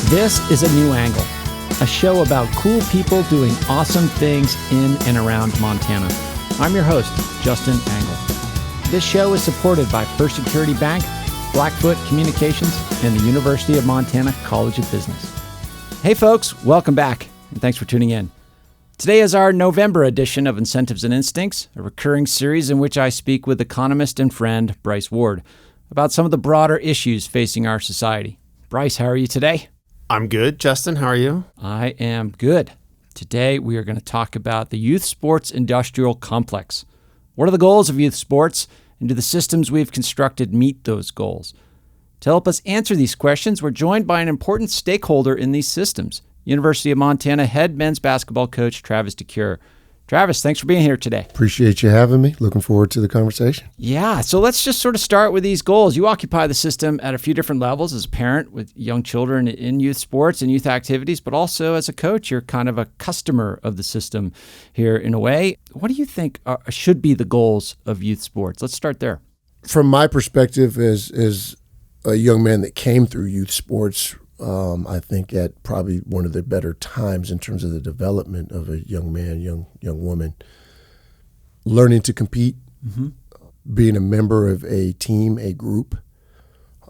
This is A New Angle, a show about cool people doing awesome things in and around Montana. I'm your host, Justin Angle. This show is supported by First Security Bank, Blackfoot Communications, and the University of Montana College of Business. Hey folks, welcome back, and thanks for tuning in. Today is our November edition of Incentives and Instincts, a recurring series in which I speak with economist and friend Bryce Ward about some of the broader issues facing our society. Bryce, how are you today? I'm good. Justin, how are you? I am good. Today we are going to talk about the youth sports industrial complex. What are the goals of youth sports, and do the systems we've constructed meet those goals? To help us answer these questions, we're joined by an important stakeholder in these systems, University of Montana head men's basketball coach Travis DeCuire. Travis, thanks for being here today. Appreciate you having me. Looking forward to the conversation. Yeah, so let's just sort of start with these goals. You occupy the system at a few different levels as a parent with young children in youth sports and youth activities, but also as a coach, you're kind of a customer of the system here in a way. What do you think should be the goals of youth sports? Let's start there. From my perspective as a young man that came through youth sports, I think at probably one of the better times in terms of the development of a young man, young woman, learning to compete, being a member of a team, a group,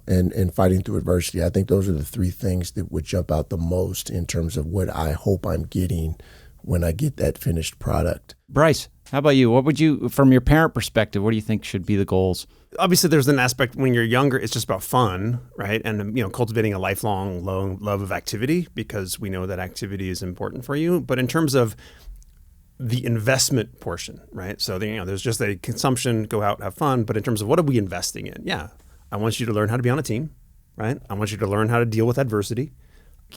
and fighting through adversity. I think those are the three things that would jump out the most in terms of what I hope I'm getting when I get that finished product. Bryce, how about you? What would you, from your parent perspective, what do you think should be the goals? Obviously, there's an aspect when you're younger, it's just about fun, right? And, cultivating a lifelong love of activity, because we know that activity is important for you. But in terms of the investment portion, right? So, there's just a consumption, go out, have fun. But in terms of what are we investing in? Yeah, I want you to learn how to be on a team, right? I want you to learn how to deal with adversity.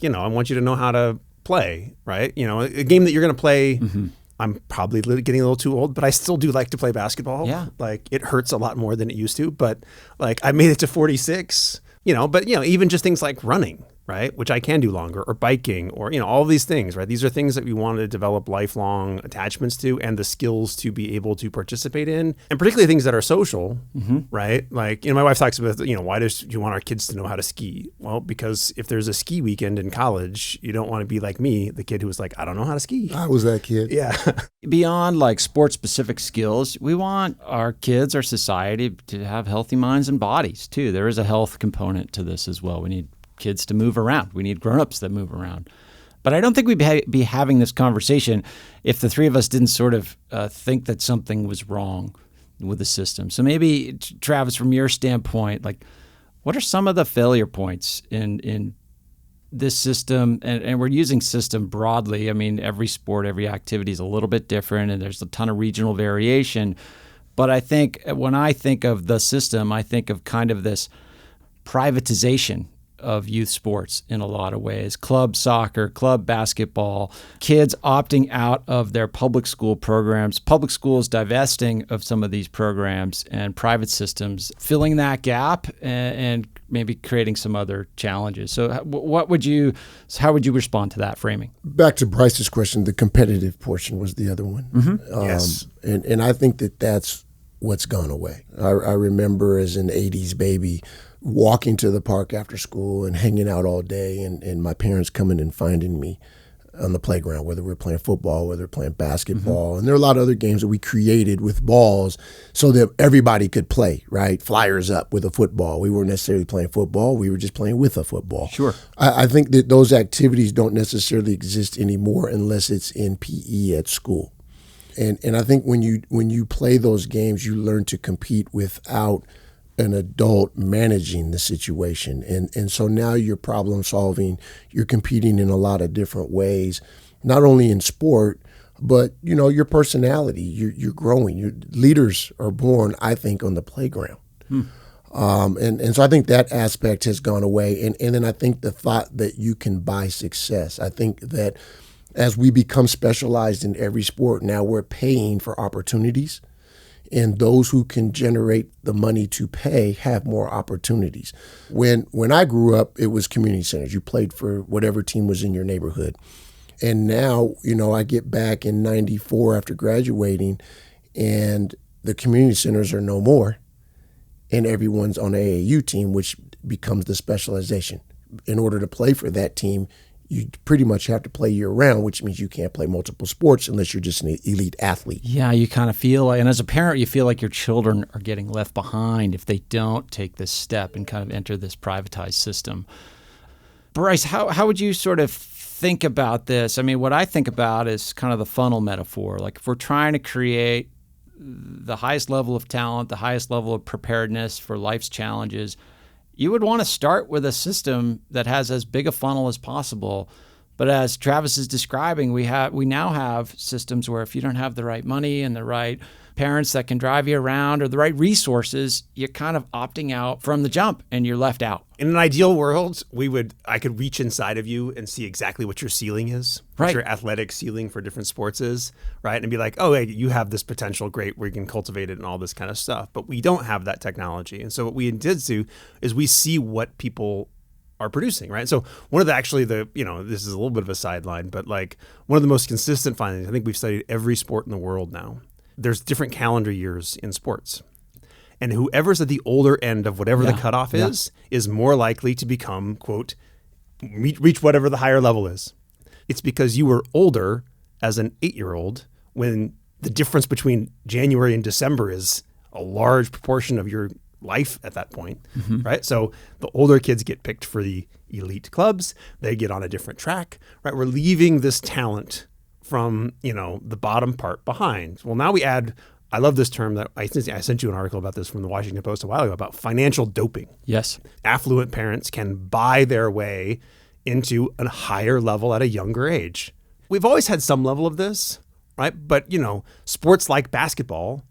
I want you to know how to play, right? A game that you're going to play. I'm probably getting a little too old, but I still do like to play basketball. Yeah. It hurts a lot more than it used to, but I made it to 46, but even just things like running, right? Which I can do longer, or biking, or, all these things, right? These are things that we want to develop lifelong attachments to and the skills to be able to participate in, and particularly things that are social, right? My wife talks about, why do you want our kids to know how to ski? Well, because if there's a ski weekend in college, you don't want to be like me, the kid who was like, I don't know how to ski. I was that kid. Yeah. Beyond sport-specific skills, we want our kids, our society to have healthy minds and bodies too. There is a health component to this as well. We need kids to move around. We need grown-ups that move around. But I don't think we'd be having this conversation if the three of us didn't sort of think that something was wrong with the system. So maybe, Travis, from your standpoint, what are some of the failure points in this system? And we're using system broadly. I mean, every sport, every activity is a little bit different, and there's a ton of regional variation. But I think when I think of the system, I think of kind of this privatization of youth sports in a lot of ways. Club soccer, club basketball, kids opting out of their public school programs, public schools divesting of some of these programs, and private systems filling that gap and maybe creating some other challenges. So how would you respond to that framing? Back to Bryce's question, the competitive portion was the other one. Yes. And I think that's what's gone away. I remember as an 80s baby walking to the park after school and hanging out all day, and my parents coming and finding me on the playground, whether we're playing football, whether we're playing basketball. And there are a lot of other games that we created with balls so that everybody could play, right? Flyers up with a football. We weren't necessarily playing football. We were just playing with a football. Sure. I think that those activities don't necessarily exist anymore unless it's in PE at school. And I think when you play those games, you learn to compete without an adult managing the situation. And so now you're problem solving, you're competing in a lot of different ways, not only in sport, but your personality, you're growing. Your leaders are born, I think, on the playground. And so I think that aspect has gone away. And then I think the thought that you can buy success. I think that as we become specialized in every sport, now we're paying for opportunities. And those who can generate the money to pay have more opportunities. When I grew up, it was community centers. You played for whatever team was in your neighborhood. And now, I get back in 94 after graduating, and the community centers are no more. And everyone's on the AAU team, which becomes the specialization. in order to play for that team, you pretty much have to play year round, which means you can't play multiple sports unless you're just an elite athlete. Yeah, you kind of feel like, and as a parent, you feel like your children are getting left behind if they don't take this step and kind of enter this privatized system. Bryce, how would you sort of think about this? I mean, what I think about is kind of the funnel metaphor. Like if we're trying to create the highest level of talent, the highest level of preparedness for life's challenges, you would want to start with a system that has as big a funnel as possible. But as Travis is describing, we now have systems where if you don't have the right money and the right parents that can drive you around or the right resources, you're kind of opting out from the jump and you're left out. In an ideal world, I could reach inside of you and see exactly what your ceiling is, right, what your athletic ceiling for different sports is, right? And be like, oh, hey, you have this potential, great, we can cultivate it and all this kind of stuff. But we don't have that technology. And so what we did do is we see what people are producing, right? So one of the this is a little bit of a sideline, but like one of the most consistent findings, I think we've studied every sport in the world now. There's different calendar years in sports. And whoever's at the older end of whatever the cutoff is more likely to become, quote, reach whatever the higher level is. It's because you were older as an 8-year-old when the difference between January and December is a large proportion of your life at that point, right? So the older kids get picked for the elite clubs. They get on a different track, right? We're leaving this talent from, the bottom part behind. Well, now we add, I love this term that I sent you an article about this from the Washington Post a while ago about financial doping. Yes. Affluent parents can buy their way into a higher level at a younger age. We've always had some level of this, right? But, sports like basketball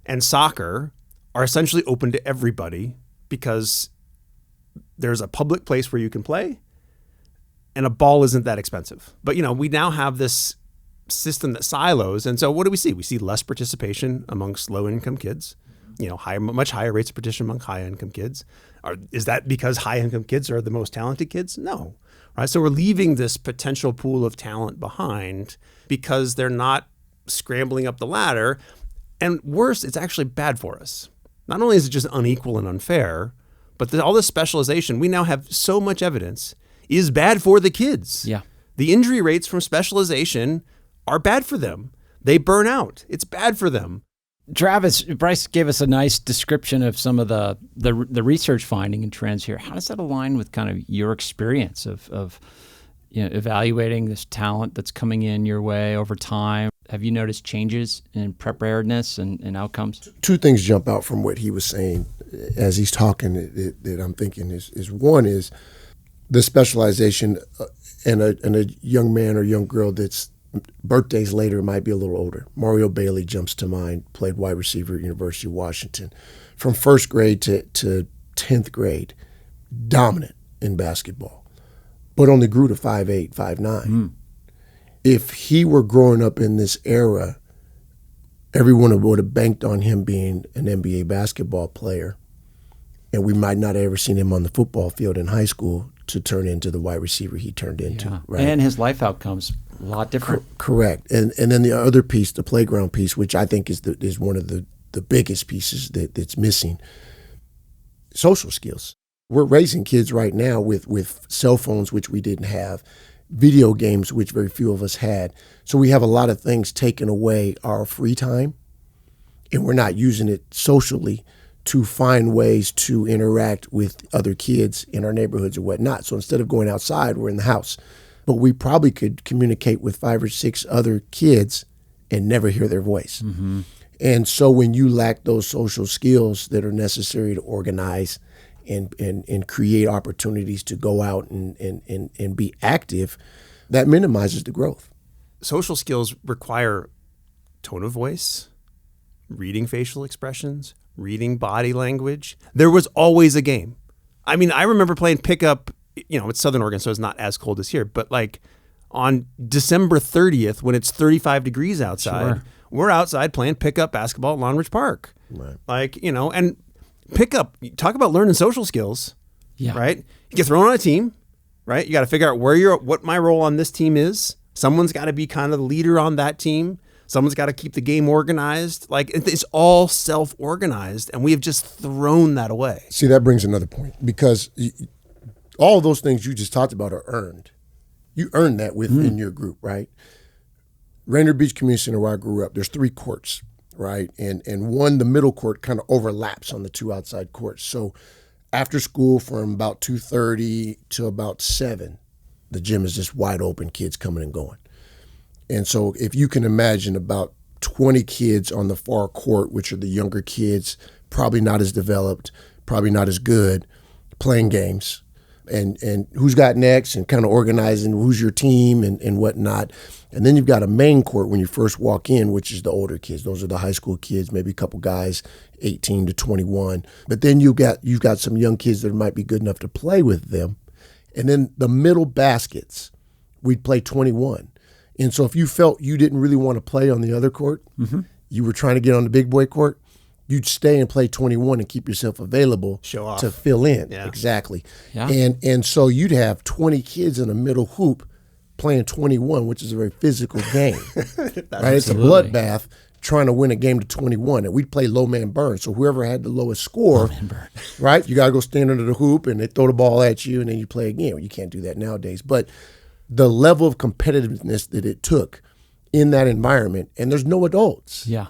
and soccer are essentially open to everybody because there's a public place where you can play and a ball isn't that expensive. But, we now have this system that silos. And so what do we see? We see less participation amongst low-income kids, much higher rates of participation among high-income kids. Is that because high-income kids are the most talented kids? No. Right? So we're leaving this potential pool of talent behind because they're not scrambling up the ladder. And worse, it's actually bad for us. Not only is it just unequal and unfair, but all this specialization, we now have so much evidence, is bad for the kids. Yeah. The injury rates from specialization are bad for them. They burn out. It's bad for them. Travis, Bryce gave us a nice description of some of the research finding and trends here. How does that align with kind of your experience of evaluating this talent that's coming in your way over time? Have you noticed changes in preparedness and outcomes? Two things jump out from what he was saying as he's talking that I'm thinking is one is the specialization and a young man or young girl that's birthdays later might be a little older. Mario Bailey jumps to mind, played wide receiver at University of Washington. From first grade to 10th grade, dominant in basketball, but only grew to 5'8", 5'9". If he were growing up in this era, everyone would have banked on him being an NBA basketball player, and we might not have ever seen him on the football field in high school to turn into the wide receiver he turned into. Yeah. Right? And his life outcomes a lot different. Correct. And then the other piece, the playground piece, which I think is one of the biggest pieces that's missing, social skills. We're raising kids right now with cell phones, which we didn't have, video games, which very few of us had. So we have a lot of things taking away our free time, and we're not using it socially to find ways to interact with other kids in our neighborhoods or whatnot. So instead of going outside, we're in the house. But we probably could communicate with 5 or 6 other kids and never hear their voice. Mm-hmm. And so when you lack those social skills that are necessary to organize and create opportunities to go out and be active, that minimizes the growth. Social skills require tone of voice, reading facial expressions, reading body language. There was always a game. I mean, I remember playing pickup, it's Southern Oregon, so it's not as cold as here, but like on December 30th, when it's 35 degrees outside, we're outside playing pickup basketball at Long Ridge Park. Right. And pickup, talk about learning social skills, right? You get thrown on a team, right? You got to figure out what my role on this team is. Someone's got to be kind of the leader on that team. Someone's got to keep the game organized. Like, it's all self-organized, and we have just thrown that away. See, that brings another point, because all those things you just talked about are earned. You earn that within your group, right? Rainier Beach Community Center, where I grew up, there's 3 courts, right? And one, the middle court, kind of overlaps on the 2 outside courts. So after school from about 2:30 to about 7, the gym is just wide open, kids coming and going. And so if you can imagine about 20 kids on the far court, which are the younger kids, probably not as developed, probably not as good, playing games, and who's got next, and kind of organizing who's your team and whatnot. And then you've got a main court when you first walk in, which is the older kids. Those are the high school kids, maybe a couple guys, 18 to 21. But then you've got some young kids that might be good enough to play with them. And then the middle baskets, we'd play 21. And so if you felt you didn't really want to play on the other court, you were trying to get on the big boy court, you'd stay and play 21 and keep yourself available to fill in. Yeah. Exactly. Yeah. And so you'd have 20 kids in a middle hoop playing 21, which is a very physical game. Right? It's a bloodbath trying to win a game to 21. And we'd play low man burn. So whoever had the lowest score, right, you got to go stand under the hoop and they throw the ball at you and then you play again. Well, you can't do that nowadays. But the level of competitiveness that it took in that environment, and there's no adults. Yeah.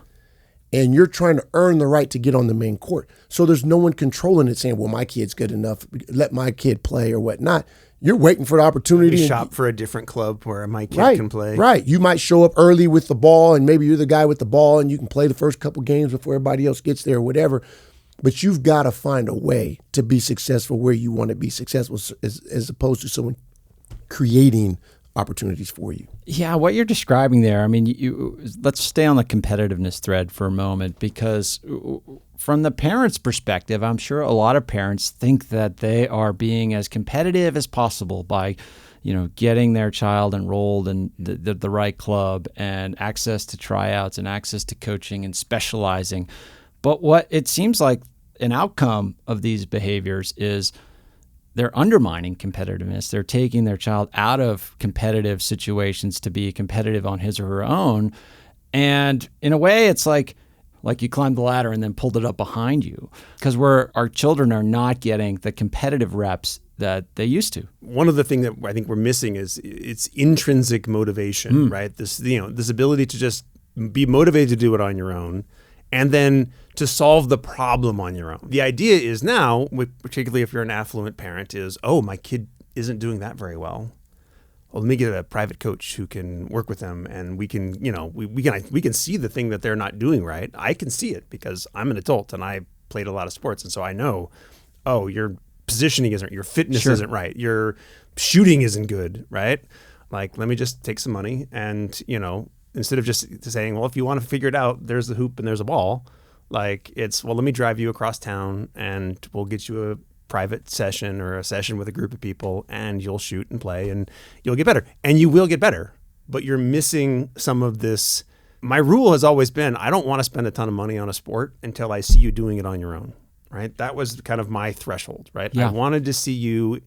And you're trying to earn the right to get on the main court. So there's no one controlling it saying, well, my kid's good enough, let my kid play or whatnot. You're waiting for the opportunity. You shop for a different club where my kid can play. Right. You might show up early with the ball, and maybe you're the guy with the ball, and you can play the first couple games before everybody else gets there or whatever. But you've got to find a way to be successful where you want to be successful, as opposed to someone creating opportunities for you. Yeah, what you're describing there, I mean, let's stay on the competitiveness thread for a moment, because from the parent's perspective, I'm sure a lot of parents think that they are being as competitive as possible by, getting their child enrolled in the right club and access to tryouts and access to coaching and specializing. But what it seems like an outcome of these behaviors is they're undermining competitiveness. They're taking their child out of competitive situations to be competitive on his or her own. And in a way, it's like you climbed the ladder and then pulled it up behind you, because our children are not getting the competitive reps that they used to. One of the things that I think we're missing is it's intrinsic motivation, right? This ability to just be motivated to do it on your own, and then to solve the problem on your own. The idea is now, particularly if you're an affluent parent, is, oh, my kid isn't doing that very well. Well, let me get a private coach who can work with them, and we can see the thing that they're not doing right. I can see it because I'm an adult and I played a lot of sports, and so I know, oh, your positioning isn't, your fitness isn't right, your shooting isn't good, right? Like, let me just take some money and, instead of just saying, well, if you want to figure it out, there's the hoop and there's a ball. Like, it's, well, let me drive you across town and we'll get you a private session or a session with a group of people, and you'll shoot and play and you'll get better. And you will get better, but you're missing some of this. My rule has always been, I don't want to spend a ton of money on a sport until I see you doing it on your own, right? That was kind of my threshold, right? Yeah. I wanted to see you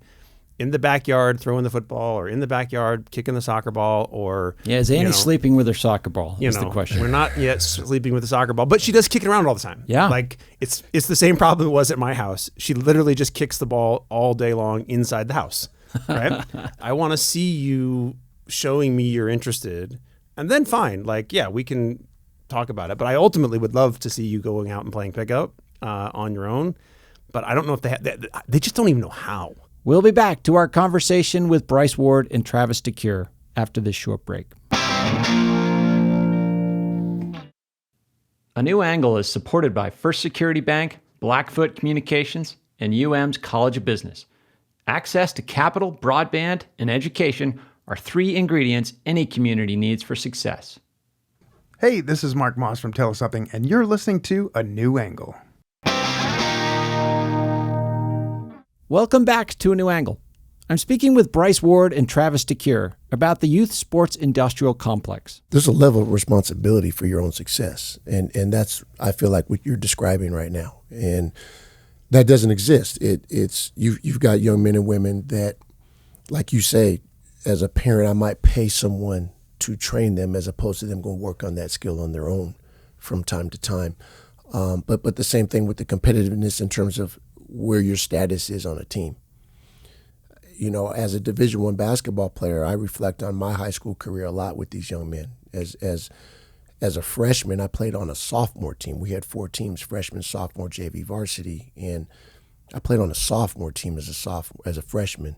in the backyard throwing the football, or in the backyard kicking the soccer ball, or... Yeah, is Annie sleeping with her soccer ball? Is the question. We're not yet sleeping with the soccer ball, but she does kick it around all the time. Yeah. Like, it's the same problem it was at my house. She literally just kicks the ball all day long inside the house, right? I want to see you showing me you're interested, and then fine. Like, yeah, we can talk about it, but I ultimately would love to see you going out and playing pickup on your own, but I don't know if they just don't even know how. We'll be back to our conversation with Bryce Ward and Travis DeCuire after this short break. A New Angle is supported by First Security Bank, Blackfoot Communications, and UM's College of Business. Access to capital, broadband, and education are 3 ingredients any community needs for success. Hey, this is Mark Moss from Tell Us Something, and you're listening to A New Angle. Welcome back to A New Angle. I'm speaking with Bryce Ward and Travis DeCuire about the youth sports industrial complex. There's a level of responsibility for your own success, and that's, I feel like, what you're describing right now. And that doesn't exist. It's you've got young men and women that, like you say, as a parent, I might pay someone to train them as opposed to them going to work on that skill on their own from time to time. But the same thing with the competitiveness in terms of where your status is on a team. as a Division I basketball player, I reflect on my high school career a lot with these young men. As a freshman, I played on a sophomore team. We had 4 teams: freshman, sophomore, JV, varsity, and I played on a sophomore team as a freshman.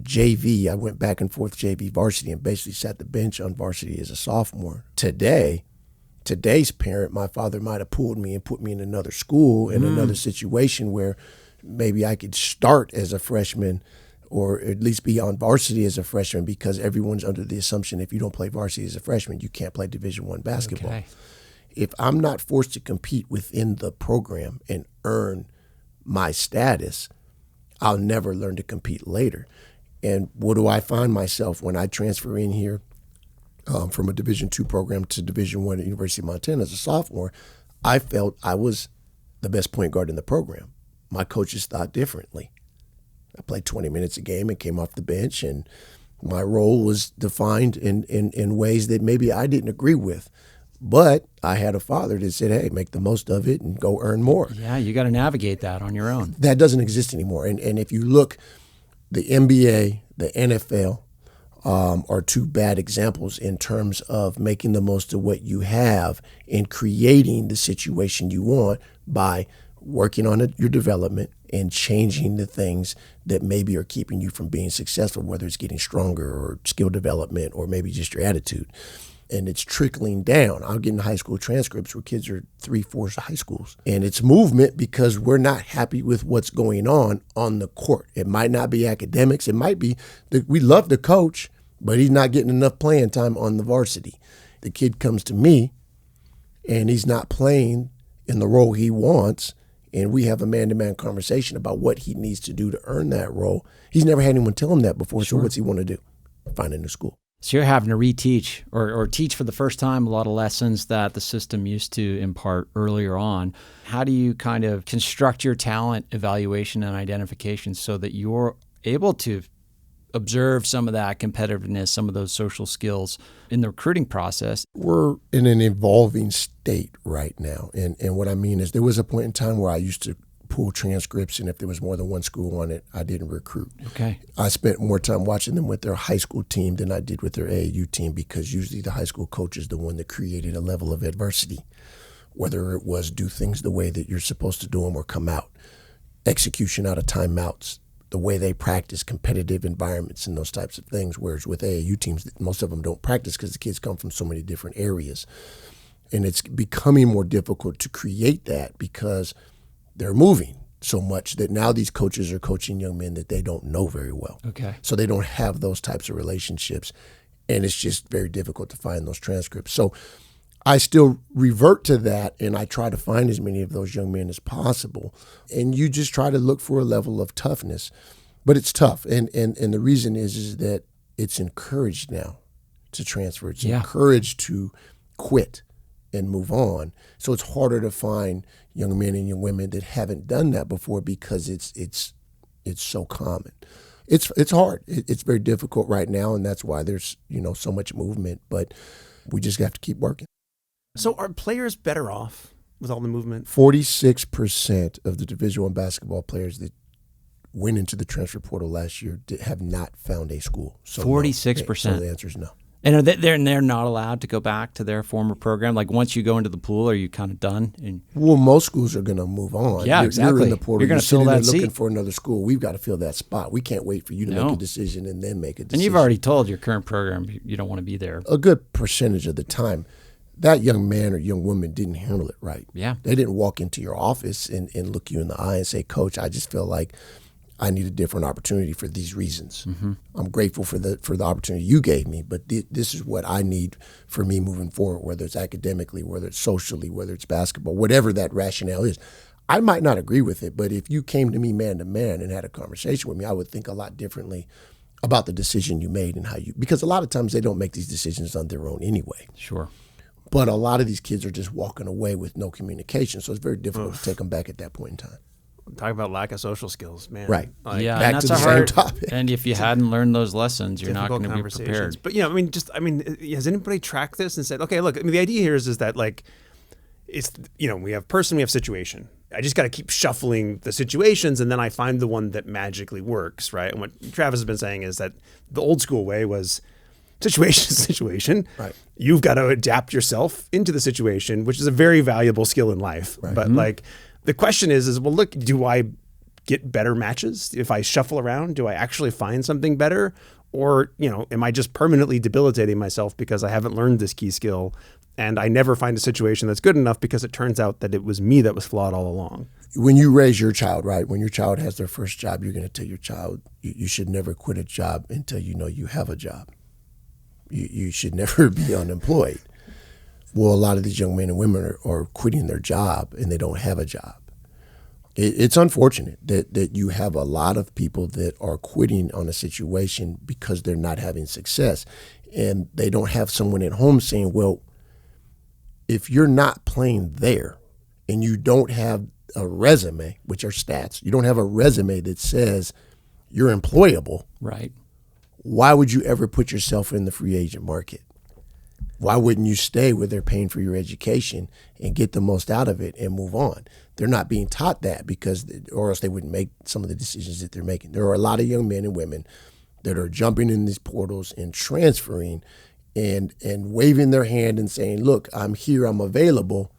JV, I went back and forth JV, varsity, and basically sat the bench on varsity as a sophomore. Today's parent, my father might have pulled me and put me in another school in another situation where maybe I could start as a freshman or at least be on varsity as a freshman, because everyone's under the assumption if you don't play varsity as a freshman, you can't play Division I basketball. Okay. If I'm not forced to compete within the program and earn my status, I'll never learn to compete later. And what do I find myself when I transfer in here from a Division II program to Division I at University of Montana as a sophomore? I felt I was the best point guard in the program. My coaches thought differently. I played 20 minutes a game and came off the bench, and my role was defined in ways that maybe I didn't agree with. But I had a father that said, hey, make the most of it and go earn more. Yeah, you got to navigate that on your own. That doesn't exist anymore. And if you look, the NBA, the NFL are 2 bad examples in terms of making the most of what you have and creating the situation you want by working on your development and changing the things that maybe are keeping you from being successful, whether it's getting stronger or skill development or maybe just your attitude. And it's trickling down. I'm getting high school transcripts where kids are 3-4 high schools. And it's movement because we're not happy with what's going on the court. It might not be academics. It might be that we love the coach, but he's not getting enough playing time on the varsity. The kid comes to me and he's not playing in the role he wants, and we have a man-to-man conversation about what he needs to do to earn that role. He's never had anyone tell him that before, Sure. So what's he want to do? Find a new school. So you're having to reteach or teach for the first time a lot of lessons that the system used to impart earlier on. How do you kind of construct your talent evaluation and identification so that you're able to observe some of that competitiveness, some of those social skills in the recruiting process? We're in an evolving state right now. And what I mean is there was a point in time where I used to pull transcripts, and if there was more than one school on it, I didn't recruit. Okay. I spent more time watching them with their high school team than I did with their AAU team, because usually the high school coach is the one that created a level of adversity, whether it was do things the way that you're supposed to do them or come out, execution out of timeouts, the way they practice competitive environments and those types of things, whereas with AAU teams, most of them don't practice because the kids come from so many different areas. And it's becoming more difficult to create that because they're moving so much that now these coaches are coaching young men that they don't know very well. Okay. So they don't have those types of relationships, and it's just very difficult to find those transcripts. So I still revert to that, and I try to find as many of those young men as possible. And you just try to look for a level of toughness. But it's tough, and the reason is that it's encouraged now to transfer. It's encouraged to quit and move on. So it's harder to find young men and young women that haven't done that before because it's so common. It's hard. It's very difficult right now, and that's why there's so much movement. But we just have to keep working. So are players better off with all the movement? 46% of the Division I basketball players that went into the transfer portal last year have not found a school. So 46%. So the answer is no. And they're not allowed to go back to their former program? Like once you go into the pool, are you kind of done? Well, most schools are going to move on. Yeah, exactly. You're in the portal. You're going to fill that seat. Looking for another school. We've got to fill that spot. We can't wait for you to make a decision and then make a decision. And you've already told your current program you don't want to be there. A good percentage of the time, that young man or young woman didn't handle it right. Yeah. They didn't walk into your office and look you in the eye and say, Coach, I just feel like I need a different opportunity for these reasons. Mm-hmm. I'm grateful for the opportunity you gave me, but this is what I need for me moving forward, whether it's academically, whether it's socially, whether it's basketball, whatever that rationale is. I might not agree with it, but if you came to me man to man and had a conversation with me, I would think a lot differently about the decision you made and because a lot of times they don't make these decisions on their own anyway. Sure. But a lot of these kids are just walking away with no communication, so it's very difficult to take them back at that point in time. Talk about lack of social skills, man. Right. Yeah, back and that's to the same topic. And if you hadn't learned those lessons, you're not going to be prepared. But has anybody tracked this and said, okay, look, the idea here is that like, it's we have person, we have situation, I just got to keep shuffling the situations, and then I find the one that magically works, right? And what Travis has been saying is that the old school way was situation. Right. You've got to adapt yourself into the situation, which is a very valuable skill in life. Right. But like the question is, well, look, do I get better matches if I shuffle around? Do I actually find something better? Or, am I just permanently debilitating myself because I haven't learned this key skill and I never find a situation that's good enough because it turns out that it was me that was flawed all along? When you raise your child, right, when your child has their first job, you're going to tell your child you should never quit a job until you know you have a job. You should never be unemployed. Well, a lot of these young men and women are quitting their job and they don't have a job. It's unfortunate that you have a lot of people that are quitting on a situation because they're not having success. And they don't have someone at home saying, well, if you're not playing there and you don't have a resume, which are stats, you don't have a resume that says you're employable. Right. Why would you ever put yourself in the free agent market? Why wouldn't you stay where they're paying for your education and get the most out of it and move on? They're not being taught that or else they wouldn't make some of the decisions that they're making. There are a lot of young men and women that are jumping in these portals and transferring and waving their hand and saying, look, I'm here, I'm available.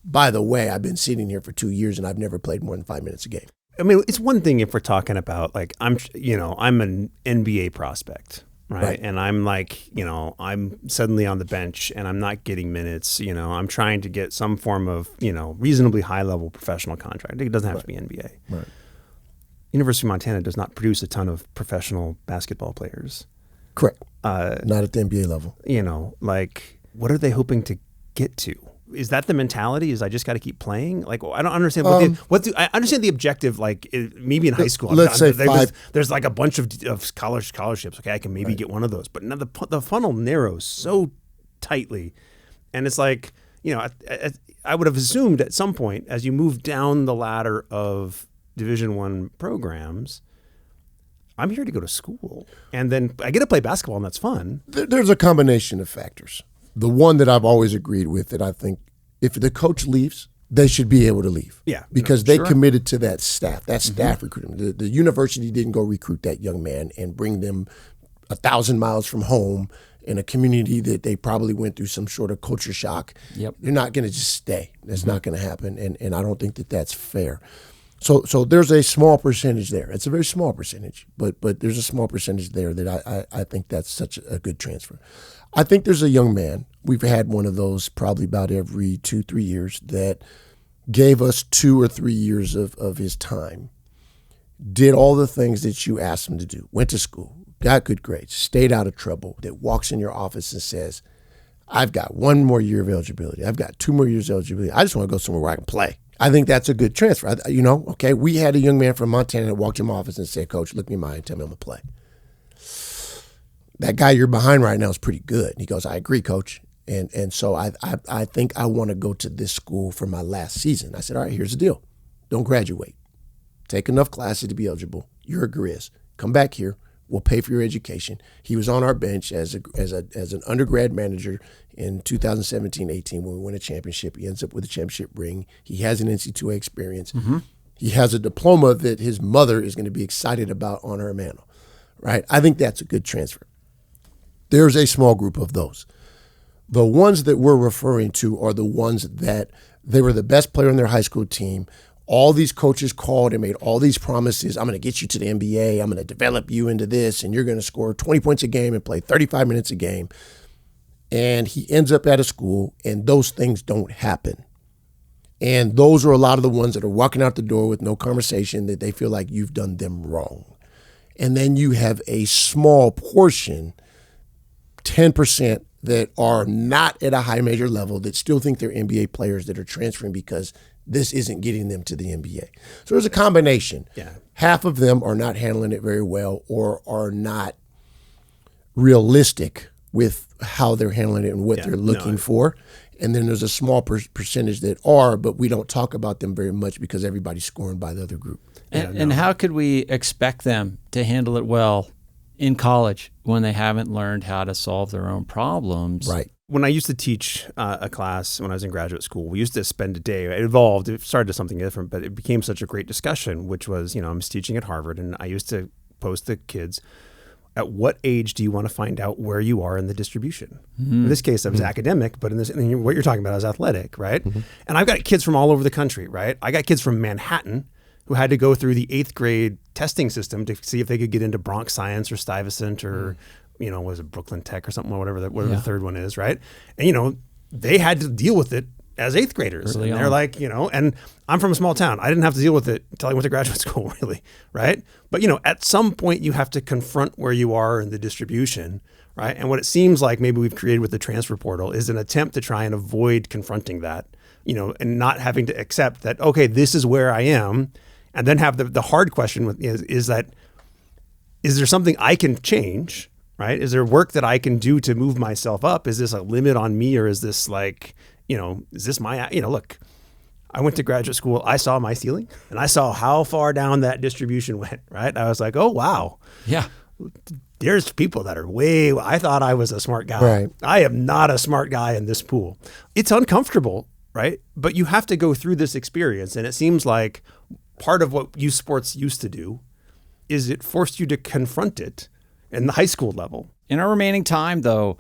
By the way, I've been sitting here for 2 years and I've never played more than 5 minutes a game. I mean, it's one thing if we're talking about like, I'm an NBA prospect. Right. And I'm like, I'm suddenly on the bench and I'm not getting minutes. I'm trying to get some form of, reasonably high level professional contract. It doesn't have to be NBA. Right. University of Montana does not produce a ton of professional basketball players. Correct. Not at the NBA level. Like, what are they hoping to get to? Is that the mentality? Is I just got to keep playing? Like, I don't understand I understand the objective. Like maybe in high school, there's like a bunch of college scholarships. Okay, I can maybe get one of those. But now the funnel narrows so tightly, and it's like I would have assumed at some point as you move down the ladder of Division I programs, I'm here to go to school, and then I get to play basketball, and that's fun. There's a combination of factors. The one that I've always agreed with that I think if the coach leaves, they should be able to leave. Yeah. Because they committed to that staff recruitment. The university didn't go recruit that young man and bring them 1,000 miles from home in a community that they probably went through some sort of culture shock. Yep. They're not going to just stay. That's not going to happen. And I don't think that that's fair. So there's a small percentage there. It's a very small percentage, but there's a small percentage there that I think that's such a good transfer. I think there's a young man, we've had one of those probably about every 2-3 years, that gave us 2 or 3 years of his time, did all the things that you asked him to do, went to school, got good grades, stayed out of trouble, that walks in your office and says, I've got 1 more year of eligibility, I've got 2 more years of eligibility, I just want to go somewhere where I can play. I think that's a good transfer. Okay, we had a young man from Montana that walked in my office and said, Coach, look me in my eye and tell me I'm going to play. That guy you're behind right now is pretty good. And he goes, I agree, Coach. And so I think I want to go to this school for my last season. I said, all right, here's the deal. Don't graduate. Take enough classes to be eligible. You're a Grizz. Come back here. We'll pay for your education. He was on our bench as an undergrad manager in 2017-18 when we won a championship. He ends up with a championship ring. He has an NC2A experience. Mm-hmm. He has a diploma that his mother is going to be excited about on her mantle, right? I think that's a good transfer. There's a small group of those. The ones that we're referring to are the ones that they were the best player on their high school team. All these coaches called and made all these promises. I'm going to get you to the NBA. I'm going to develop you into this, and you're going to score 20 points a game and play 35 minutes a game. And he ends up at a school, and those things don't happen. And those are a lot of the ones that are walking out the door with no conversation, that they feel like you've done them wrong. And then you have a small portion, 10%, that are not at a high major level, that still think they're NBA players, that are transferring because this isn't getting them to the NBA. So there's a combination. Yeah. Half of them are not handling it very well or are not realistic with how they're handling it and what they're looking for. And then there's a small percentage that are, but we don't talk about them very much because everybody's scoring by the other group. And how could we expect them to handle it well in college when they haven't learned how to solve their own problems? Right. When I used to teach a class when I was in graduate school, we used to spend a day. It evolved. It started as something different, but it became such a great discussion, which was, I was teaching at Harvard, and I used to pose to kids, at what age do you want to find out where you are in the distribution? In this case, I was academic, but in what you're talking about is athletic, right? And I've got kids from all over the country, right? I got kids from Manhattan who had to go through the 8th grade testing system to see if they could get into Bronx Science or Stuyvesant or was it Brooklyn Tech or something, or whatever the third one is, right? And, they had to deal with it as 8th graders. Early and they're on. like, and I'm from a small town. I didn't have to deal with it until I went to graduate school, really, right? But, at some point you have to confront where you are in the distribution, right? And what it seems like maybe we've created with the transfer portal is an attempt to try and avoid confronting that, and not having to accept that, okay, this is where I am. And then have the hard question is there something I can change? Right? Is there work that I can do to move myself up? Is this a limit on me, or is this like, is this my, look, I went to graduate school. I saw my ceiling and I saw how far down that distribution went, right? I was like, oh, wow. Yeah. There's people that are I thought I was a smart guy. Right. I am not a smart guy in this pool. It's uncomfortable, right? But you have to go through this experience. And it seems like part of what youth sports used to do is it forced you to confront it in the high school level. In our remaining time, though,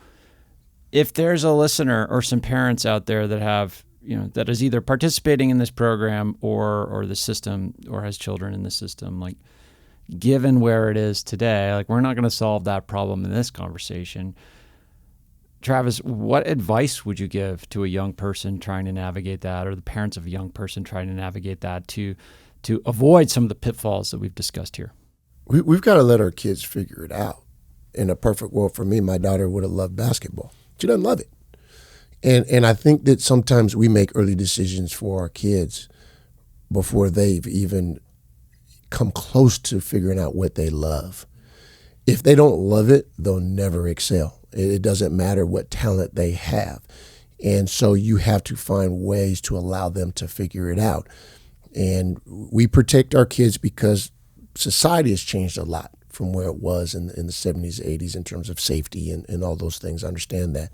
if there's a listener or some parents out there that have, that is either participating in this program or the system or has children in the system, like given where it is today, like we're not going to solve that problem in this conversation. Travis, what advice would you give to a young person trying to navigate that, or the parents of a young person trying to navigate that to avoid some of the pitfalls that we've discussed here? We've got to let our kids figure it out. In a perfect world for me, my daughter would have loved basketball. She doesn't love it. And I think that sometimes we make early decisions for our kids before they've even come close to figuring out what they love. If they don't love it, they'll never excel. It doesn't matter what talent they have. And so you have to find ways to allow them to figure it out. And we protect our kids because society has changed a lot from where it was in the 70s, 80s in terms of safety and all those things. I understand that.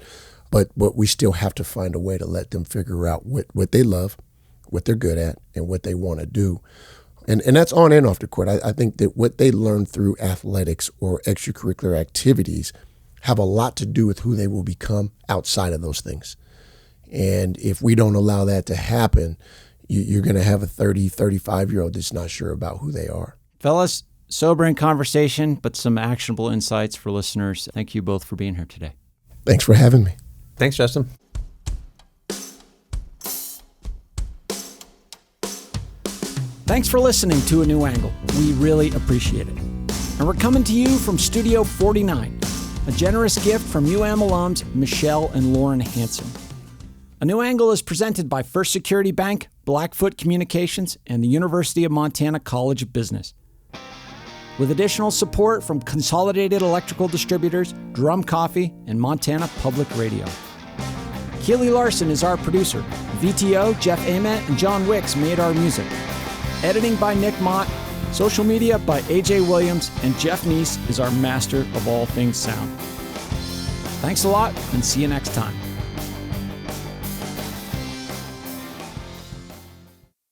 But we still have to find a way to let them figure out what they love, what they're good at, and what they want to do. And that's on and off the court. I think that what they learn through athletics or extracurricular activities have a lot to do with who they will become outside of those things. And if we don't allow that to happen, you're going to have a 30, 35-year-old that's not sure about who they are. Fellas, sobering conversation, but some actionable insights for listeners. Thank you both for being here today. Thanks for having me. Thanks, Justin. Thanks for listening to A New Angle. We really appreciate it. And we're coming to you from Studio 49, a generous gift from UM alums Michelle and Lauren Hansen. A New Angle is presented by First Security Bank, Blackfoot Communications, and the University of Montana College of Business, with additional support from Consolidated Electrical Distributors, Drum Coffee, and Montana Public Radio. Keely Larson is our producer. VTO, Jeff Ament, and John Wicks made our music. Editing by Nick Mott. Social media by AJ Williams, and Jeff Neese is our master of all things sound. Thanks a lot, and see you next time.